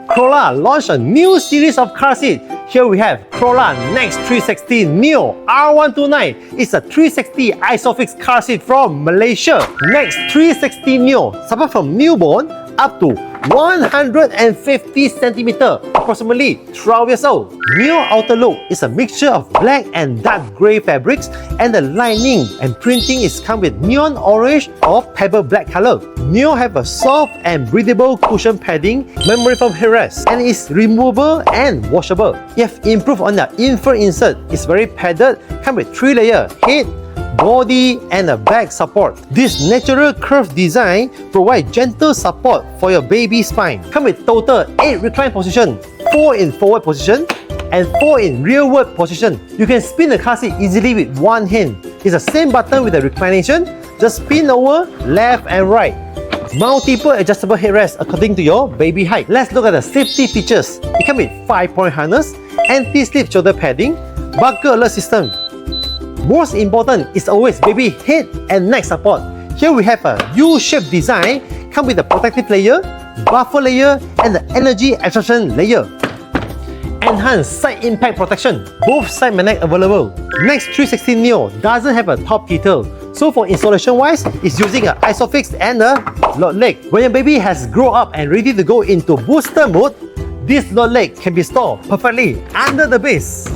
Crolla launched a new series of car seats. Here we have Crolla Nex360 Neo R129. It's a 360 ISOFIX car seat from Malaysia. Nex360 Neo support from newborn up to 150 cm, approximately 12 years old. Neo outer look is a mixture of black and dark grey fabrics, and the lining and printing is come with neon orange or pebble black color. Neo have a soft and breathable cushion padding, memory foam headrest, and is removable and washable. You have improved on the infant insert. It's very padded, come with 3-layer head, body and a back support. This natural curved design provides gentle support for your baby spine. Come with total 8 recline position, 4 in forward position and 4 in rearward position. You can spin the car seat easily with one hand. It's the same button with the reclination. Just spin over left and right. Multiple adjustable headrests according to your baby height. Let's look at the safety features. It comes with 5-point harness, anti-slip shoulder padding, buckle alert system. Most important is always baby head and neck support. Here we have a U-shaped design, come with a protective layer, buffer layer and the energy absorption layer. Enhanced side impact protection, both side magnet available. Nex360 Neo doesn't have a top detail, so for installation wise, it's using an ISOFIX and a load leg. When your baby has grown up and ready to go into booster mode, this load leg can be stored perfectly under the base.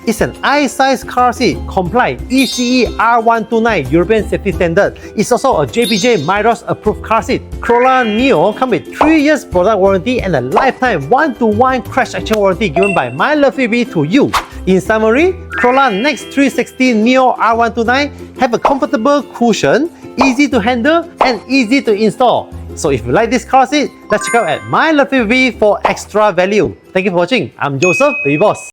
It's an I-size car seat, comply ECE R129 European safety standard. It's also a JPJ MIROS approved car seat. Crolla Neo comes with 3 years product warranty and a lifetime 1-to-1 crash action warranty given by my lovely baby to you. In summary, Crolla Nex360 Neo R129 have a comfortable cushion, easy to handle and easy to install. So if you like this car seat, let's check out at my lovely baby for extra value. Thank you for watching. I'm Joseph, baby boss.